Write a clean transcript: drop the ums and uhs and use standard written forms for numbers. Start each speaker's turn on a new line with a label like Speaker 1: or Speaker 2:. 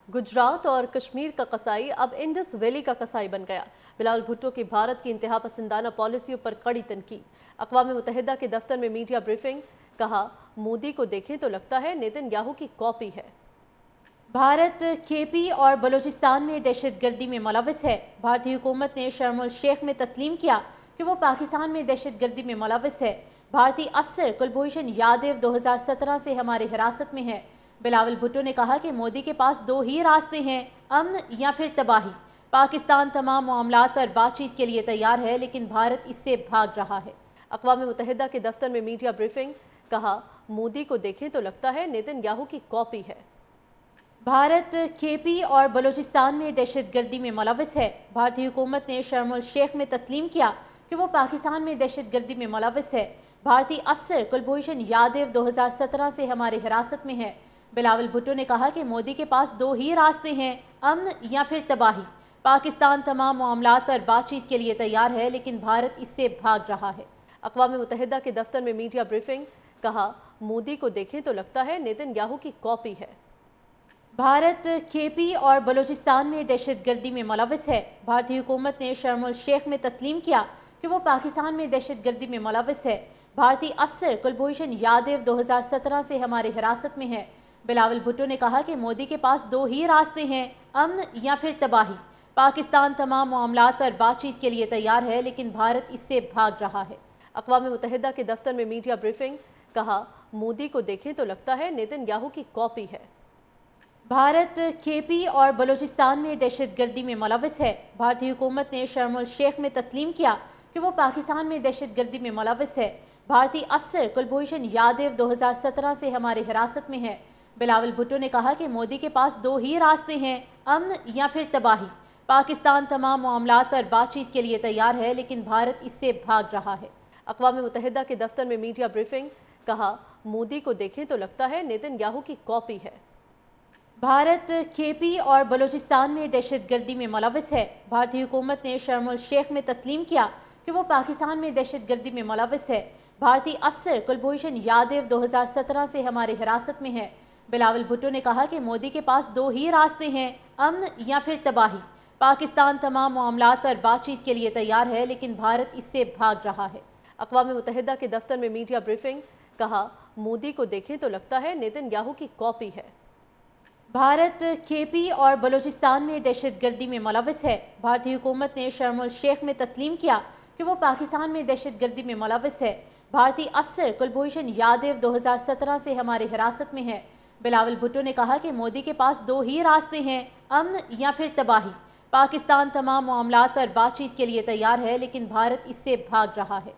Speaker 1: गुजरात और कश्मीर का कसाई अब इंडस वैली का कसाई बन गया। बिलावल भुट्टो की भारत की इंतहा पसंदाना पॉलिसियों पर कड़ी तनकीद। अक़वाम मुत्तहिदा के दफ्तर में मीडिया ब्रीफिंग, कहा मोदी को देखें तो लगता है नेतन्याहू की कॉपी है।
Speaker 2: भारत केपी और बलूचिस्तान में दहशतगर्दी में मुलव्वस है। भारतीय हुकूमत ने शर्म शेख में तस्लीम किया कि वो पाकिस्तान में दहशतगर्दी में मुलव्वस है। भारतीय अफसर कुलभूषण यादव 2017 से हमारी हिरासत में है। बिलावल भुट्टो ने कहा कि मोदी के पास दो ही रास्ते हैं, अमन या फिर तबाही। पाकिस्तान तमाम मामलात पर बातचीत के लिए तैयार है, लेकिन भारत इससे भाग रहा है।
Speaker 1: अक़वाम मुत्तहिदा के दफ्तर में मीडिया ब्रीफिंग, कहा मोदी को देखें तो लगता है नेतन्याहू की कॉपी है।
Speaker 2: भारत केपी और बलूचिस्तान में दहशतगर्दी में मुलव्वस है। भारतीय हुकूमत ने शर्म शेख में तस्लीम किया कि वो पाकिस्तान में दहशतगर्दी में मुलव्वस है। भारतीय अफसर कुलभूषण यादव 2017 से हमारी हिरासत में है। बिलावल भुट्टो ने कहा कि मोदी के पास दो ही रास्ते हैं, अमन या फिर तबाही। पाकिस्तान तमाम मामलात पर बातचीत के लिए तैयार है, लेकिन भारत इससे भाग रहा है।
Speaker 1: अक़वाम मुत्तहिदा के दफ्तर में मीडिया ब्रीफिंग, कहा मोदी को देखें तो लगता है नेतन्याहू की कॉपी है।
Speaker 2: भारत केपी और बलूचिस्तान में दहशतगर्दी में मुलव्वस है। भारतीय हुकूमत ने शर्म शेख में तस्लीम किया कि वो पाकिस्तान में दहशतगर्दी में मुलव्वस है। भारतीय अफसर कुलभूषण यादव 2017 से हमारी हिरासत में है। बिलावल भुट्टो ने कहा कि मोदी के पास दो ही रास्ते हैं, अमन या फिर तबाही। पाकिस्तान तमाम मामलात पर बातचीत के लिए तैयार है, लेकिन भारत इससे भाग रहा है।
Speaker 1: अक़वाम मुत्तहिदा के दफ्तर में मीडिया ब्रीफिंग, कहा मोदी को देखें तो लगता है नेतन्याहू की कॉपी है।
Speaker 2: भारत केपी और बलूचिस्तान में दहशतगर्दी में मुलव्वस है। भारतीय हुकूमत ने शर्म शेख में तस्लीम किया कि वो पाकिस्तान में दहशतगर्दी में मुलव्वस है। भारतीय अफसर कुलभूषण यादव 2017 से हमारी हिरासत में है। बिलावल भुट्टो ने कहा कि मोदी के पास दो ही रास्ते हैं, अमन या फिर तबाही। पाकिस्तान तमाम मामलात पर बातचीत के लिए तैयार है, लेकिन भारत इससे भाग रहा है।
Speaker 1: अक़वाम मुत्तहिदा के दफ्तर में मीडिया ब्रीफिंग, कहा मोदी को देखें तो लगता है नेतन्याहू की कॉपी है।
Speaker 2: भारत केपी और बलूचिस्तान में दहशतगर्दी में मुलव्वस है। भारतीय हुकूमत ने शर्म शेख में तस्लीम किया कि वो पाकिस्तान में दहशतगर्दी में मुलव्वस है। भारतीय अफसर कुलभूषण यादव 2017 से हमारी हिरासत में है। बिलावल भुट्टो ने कहा कि मोदी के पास दो ही रास्ते हैं, अमन या फिर तबाही। पाकिस्तान तमाम मामलात पर बातचीत के लिए तैयार है, लेकिन भारत इससे भाग रहा है।
Speaker 1: अक़वाम मुत्तहिदा के दफ्तर में मीडिया ब्रीफिंग, कहा मोदी को देखें तो लगता है नेतन्याहू की कॉपी है।
Speaker 2: भारत केपी और बलूचिस्तान में दहशतगर्दी में मुलव्वस है। भारतीय हुकूमत ने शर्म शेख में तस्लीम किया कि वो पाकिस्तान में दहशतगर्दी में मुलव्वस है। भारतीय अफसर कुलभूषण यादव 2017 से हमारी हिरासत में है। बिलावल भुट्टो ने कहा कि मोदी के पास दो ही रास्ते हैं, अमन या फिर तबाही। पाकिस्तान तमाम मामलात पर बातचीत के लिए तैयार है, लेकिन भारत इससे भाग रहा है।